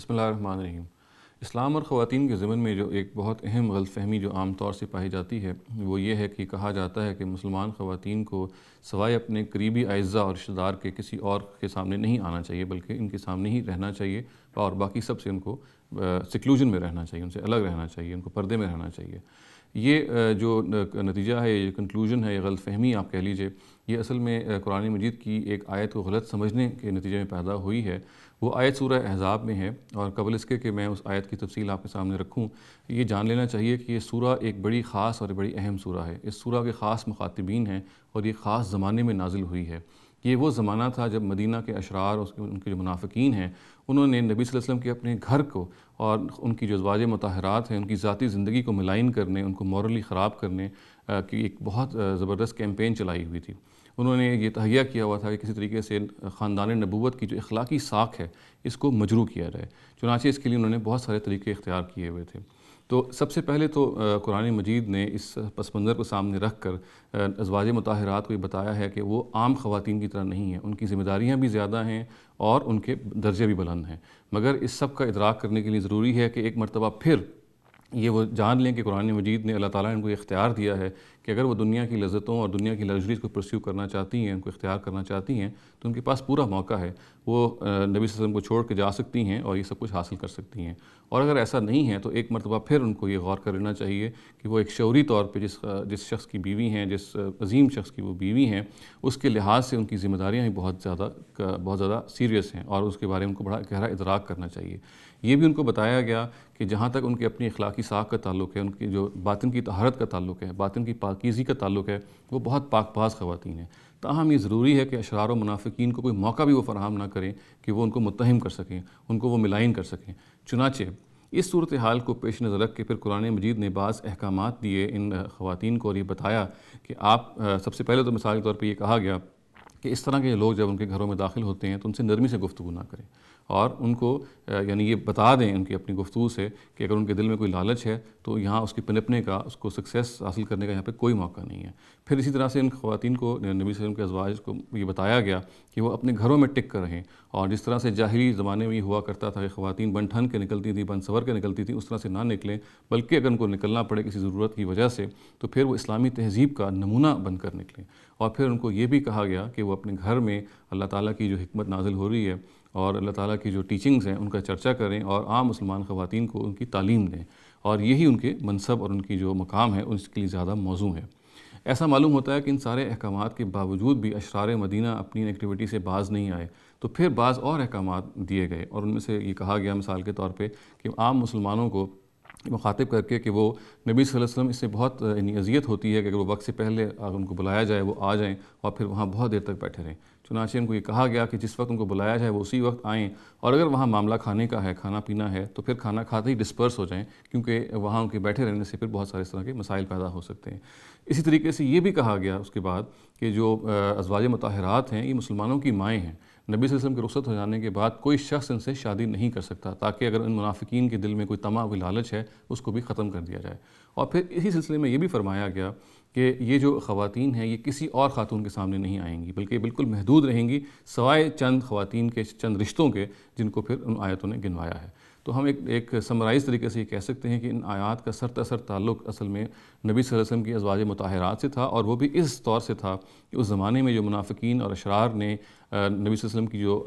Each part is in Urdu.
بسم اللہ الرحمن الرحیم۔ اسلام اور خواتین کے ضمن میں جو ایک بہت اہم غلط فہمی جو عام طور سے پائی جاتی ہے وہ یہ ہے کہ کہا جاتا ہے کہ مسلمان خواتین کو سوائے اپنے قریبی اعزاء اور رشتہ دار کے کسی اور کے سامنے نہیں آنا چاہیے، بلکہ ان کے سامنے ہی رہنا چاہیے اور باقی سب سے ان کو سیکلوژن میں رہنا چاہیے، ان سے الگ رہنا چاہیے، ان کو پردے میں رہنا چاہیے۔ یہ جو نتیجہ ہے، یہ کنکلوژن ہے، یہ غلط فہمی آپ کہہ لیجئے، یہ اصل میں قرآن مجید کی ایک آیت کو غلط سمجھنے کے نتیجے میں پیدا ہوئی ہے۔ وہ آیت سورہ احزاب میں ہے، اور قبل اس کے کہ میں اس آیت کی تفصیل آپ کے سامنے رکھوں، یہ جان لینا چاہیے کہ یہ سورہ ایک بڑی خاص اور بڑی اہم سورہ ہے۔ اس سورہ کے خاص مخاطبین ہیں اور یہ خاص زمانے میں نازل ہوئی ہے۔ یہ وہ زمانہ تھا جب مدینہ کے اشرار اور ان کے جو منافقین ہیں انہوں نے نبی صلی اللہ علیہ وسلم کے اپنے گھر کو اور ان کی جو ازواج مطہرات ہیں ان کی ذاتی زندگی کو ملائن کرنے، ان کو مورلی خراب کرنے کی ایک بہت زبردست کیمپین چلائی ہوئی تھی۔ انہوں نے یہ تہیہ کیا ہوا تھا کہ کسی طریقے سے خاندان نبوت کی جو اخلاقی ساکھ ہے اس کو مجروح کیا جائے، چنانچہ اس کے لیے انہوں نے بہت سارے طریقے اختیار کیے ہوئے تھے۔ تو سب سے پہلے تو قرآن مجید نے اس پس منظر کو سامنے رکھ کر ازواج مطہرات کو یہ بتایا ہے کہ وہ عام خواتین کی طرح نہیں ہیں، ان کی ذمہ داریاں بھی زیادہ ہیں اور ان کے درجے بھی بلند ہیں، مگر اس سب کا ادراک کرنے کے لیے ضروری ہے کہ ایک مرتبہ پھر یہ وہ جان لیں کہ قرآن مجید نے اللہ تعالیٰ نے ان کو اختیار دیا ہے کہ اگر وہ دنیا کی لذتوں اور دنیا کی لگژریز کو پرسیو کرنا چاہتی ہیں، ان کو اختیار کرنا چاہتی ہیں، تو ان کے پاس پورا موقع ہے، وہ نبی صلی اللہ علیہ وسلم کو چھوڑ کے جا سکتی ہیں اور یہ سب کچھ حاصل کر سکتی ہیں۔ اور اگر ایسا نہیں ہے تو ایک مرتبہ پھر ان کو یہ غور کر لینا چاہیے کہ وہ ایک شعوری طور پہ جس شخص کی بیوی ہیں، جس عظیم شخص کی وہ بیوی ہیں، اس کے لحاظ سے ان کی ذمہ داریاں ہی بہت زیادہ سیریس ہیں اور اس کے بارے میں ان کو بڑا گہرا ادراک کرنا چاہیے۔ یہ بھی ان کو بتایا گیا کہ جہاں تک ان کے اپنی اخلاقی ساکھ کا تعلق ہے، ان کی جو باطن کی طہارت کا تعلق ہے، باطن کی پاکیزگی کا تعلق ہے، وہ بہت پاک باز خواتین ہیں۔ تاہم یہ ضروری ہے کہ اشرار و منافقین کو کوئی موقع بھی وہ فراہم نہ کریں کہ وہ ان کو متہم کر سکیں، ان کو وہ ملائن کر سکیں۔ چنانچہ اس صورتحال کو پیش نظر رکھ کے پھر قرآن مجید نے بعض احکامات دیے ان خواتین کو اور یہ بتایا کہ آپ سب سے پہلے تو مثال کے طور پہ یہ کہا گیا کہ اس طرح کے لوگ جب ان کے گھروں میں داخل ہوتے ہیں تو ان سے نرمی سے گفتگو نہ کریں اور ان کو یعنی یہ بتا دیں ان کی اپنی گفتگو سے کہ اگر ان کے دل میں کوئی لالچ ہے تو یہاں اس کی پنپنے کا، اس کو سکسیس حاصل کرنے کا یہاں پہ کوئی موقع نہیں ہے۔ پھر اسی طرح سے ان خواتین کو نبی صلی اللہ علیہ وسلم کے ازواج کو یہ بتایا گیا کہ وہ اپنے گھروں میں ٹک کر رہیں، اور جس طرح سے جاہلی زمانے میں یہ ہوا کرتا تھا کہ خواتین بن ٹھن کے نکلتی تھیں، بن سور کے نکلتی تھیں، اس طرح سے نہ نکلیں، بلکہ اگر ان کو نکلنا پڑے کسی ضرورت کی وجہ سے تو پھر وہ اسلامی تہذیب کا نمونہ بن کر نکلیں۔ اور پھر ان کو یہ بھی کہا گیا کہ وہ اپنے گھر میں اللہ تعالیٰ کی جو حکمت نازل ہو رہی ہے اور اللہ تعالیٰ کی جو ٹیچنگز ہیں ان کا چرچا کریں اور عام مسلمان خواتین کو ان کی تعلیم دیں، اور یہی ان کے منصب اور ان کی جو مقام ہے اس کے لیے زیادہ موزوں ہے۔ ایسا معلوم ہوتا ہے کہ ان سارے احکامات کے باوجود بھی اشرار مدینہ اپنی ایکٹیویٹی سے باز نہیں آئے، تو پھر بعض اور احکامات دیے گئے اور ان میں سے یہ کہا گیا مثال کے طور پہ کہ عام مسلمانوں کو مخاطب کر کے کہ وہ نبی صلی اللہ علیہ وسلم اس سے بہت اذیت ہوتی ہے کہ اگر وہ وقت سے پہلے اگر ان کو بلایا جائے وہ آ جائیں اور پھر وہاں بہت دیر تک بیٹھے رہیں۔ چنانچہ ان کو یہ کہا گیا کہ جس وقت ان کو بلایا جائے وہ اسی وقت آئیں، اور اگر وہاں معاملہ کھانے کا ہے، کھانا پینا ہے، تو پھر کھانا کھاتے ہی ڈسپرس ہو جائیں، کیونکہ وہاں ان کے بیٹھے رہنے سے پھر بہت سارے اس طرح کے مسائل پیدا ہو سکتے ہیں۔ اسی طریقے سے یہ بھی کہا گیا اس کے بعد کہ جو ازواج مطہرات ہیں یہ مسلمانوں کی مائیں ہیں، نبی صلی اللہ علیہ وسلم کے رخصت ہو جانے کے بعد کوئی شخص ان سے شادی نہیں کر سکتا، تاکہ اگر ان منافقین کے دل میں کوئی طمع، کوئی لالچ ہے اس کو بھی ختم کر دیا جائے۔ اور پھر اسی سلسلے میں یہ بھی فرمایا گیا کہ یہ جو خواتین ہیں یہ کسی اور خاتون کے سامنے نہیں آئیں گی، بلکہ بالکل محدود رہیں گی سوائے چند خواتین کے چند رشتوں کے جن کو پھر ان آیتوں نے گنوایا ہے۔ تو ہم ایک سمرائز طریقے سے یہ کہہ سکتے ہیں کہ ان آیات کا سرتاثر تعلق اصل میں نبی صلی اللہ علیہ وسلم کی ازواج مطہرات سے تھا، اور وہ بھی اس طور سے تھا کہ اس زمانے میں جو منافقین اور اشرار نے نبی صلی اللہ علیہ وسلم کی جو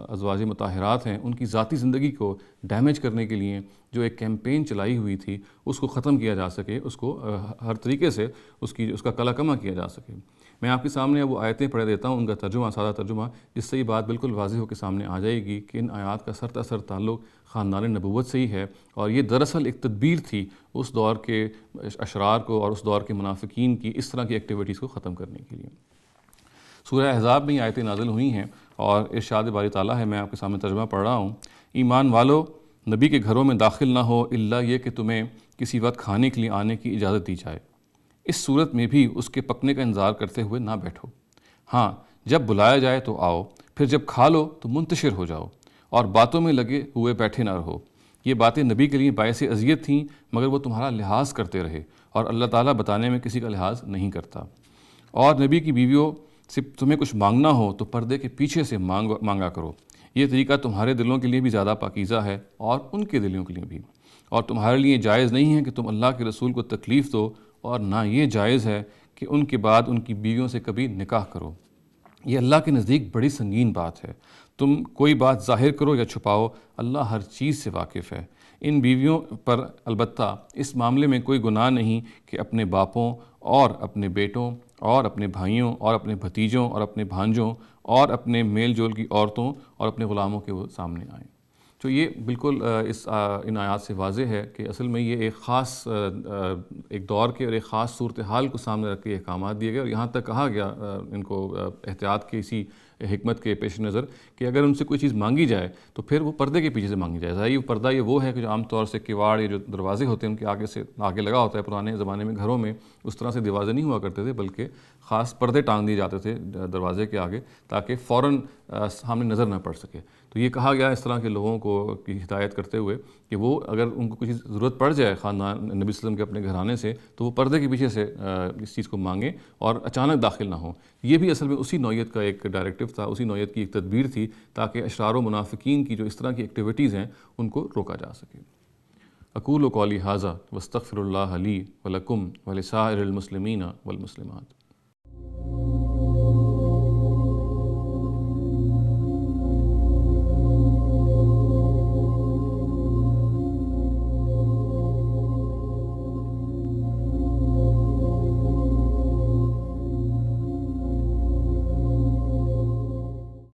ازواج مطہرات ہیں ان کی ذاتی زندگی کو ڈیمیج کرنے کے لیے جو ایک کیمپین چلائی ہوئی تھی اس کو ختم کیا جا سکے، اس کو ہر طریقے سے اس کا کلا کما کیا جا سکے۔ میں آپ کے سامنے وہ آیتیں پڑھ دیتا ہوں، ان کا ترجمہ، سادہ ترجمہ، جس سے یہ بات بالکل واضح ہو کے سامنے آ جائے گی کہ ان آیات کا سرتاثر تعلق خاندان نبوت سے ہی ہے، اور یہ دراصل ایک تدبیر تھی اس دور کے اشرار کو اور اس دور کے منافقین کی اس طرح کی ایکٹیویٹیز کو ختم کرنے کے لیے۔ سورہ احزاب میں یہ آیتیں نازل ہوئی ہیں اور ارشاد باری تعالیٰ ہے، میں آپ کے سامنے ترجمہ پڑھ رہا ہوں۔ ایمان والو، نبی کے گھروں میں داخل نہ ہو الا یہ کہ تمہیں کسی وقت کھانے کے لیے آنے کی اجازت دی جائے، اس صورت میں بھی اس کے پکنے کا انتظار کرتے ہوئے نہ بیٹھو، ہاں جب بلایا جائے تو آؤ، پھر جب کھا لو تو منتشر ہو جاؤ، اور باتوں میں لگے ہوئے بیٹھے نہ رہو۔ یہ باتیں نبی کے لیے باعث اذیت تھیں، مگر وہ تمہارا لحاظ کرتے رہے، اور اللہ تعالیٰ بتانے میں کسی کا لحاظ نہیں کرتا۔ اور نبی کی بیویوں سے تمہیں کچھ مانگنا ہو تو پردے کے پیچھے سے مانگا کرو، یہ طریقہ تمہارے دلوں کے لیے بھی زیادہ پاکیزہ ہے اور ان کے دلوں کے لیے بھی، اور تمہارے لیے جائز نہیں ہے کہ تم اللہ کے رسول کو تکلیف دو، اور نہ یہ جائز ہے کہ ان کے بعد ان کی بیویوں سے کبھی نکاح کرو۔ یہ اللہ کے نزدیک بڑی سنگین بات ہے۔ تم کوئی بات ظاہر کرو یا چھپاؤ، اللہ ہر چیز سے واقف ہے۔ ان بیویوں پر البتہ اس معاملے میں کوئی گناہ نہیں کہ اپنے باپوں اور اپنے بیٹوں اور اپنے بھائیوں اور اپنے بھتیجوں اور اپنے بھانجوں اور اپنے میل جول کی عورتوں اور اپنے غلاموں کے وہ سامنے آئیں۔ تو یہ بالکل ان آیات سے واضح ہے کہ اصل میں یہ ایک خاص ایک دور کے اور ایک خاص صورتحال کو سامنے رکھ کے احکامات دیے گئے، اور یہاں تک کہا گیا ان کو احتیاط کے اسی حکمت کے پیش نظر کہ اگر ان سے کوئی چیز مانگی جائے تو پھر وہ پردے کے پیچھے سے مانگی جائے۔ ظاہر پردہ یہ وہ ہے کہ جو عام طور سے کواڑ یا جو دروازے ہوتے ہیں ان کے آگے لگا ہوتا ہے۔ پرانے زمانے میں گھروں میں اس طرح سے دروازے نہیں ہوا کرتے تھے، بلکہ خاص پردے ٹانگ دیے جاتے تھے دروازے کے آگے تاکہ فوراً سامنے نظر نہ پڑ سکے۔ تو یہ کہا گیا اس طرح کے لوگوں کو کی ہدایت کرتے ہوئے کہ وہ اگر ان کو کچھ ضرورت پڑ جائے خاندان نبی صلی اللہ علیہ وسلم کے اپنے گھرانے سے، تو وہ پردے کے پیچھے سے اس چیز کو مانگیں اور اچانک داخل نہ ہوں۔ یہ بھی اصل میں اسی نوعیت کا ایک ڈائریکٹو تھا، اسی نوعیت کی ایک تدبیر تھی تاکہ اشرار و منافقین کی جو اس طرح کی ایکٹیویٹیز ہیں ان کو روکا جا سکے۔ اقول قولی ھذا واستغفر اللہ لی ولکم ولسائر المسلمین والمسلمات۔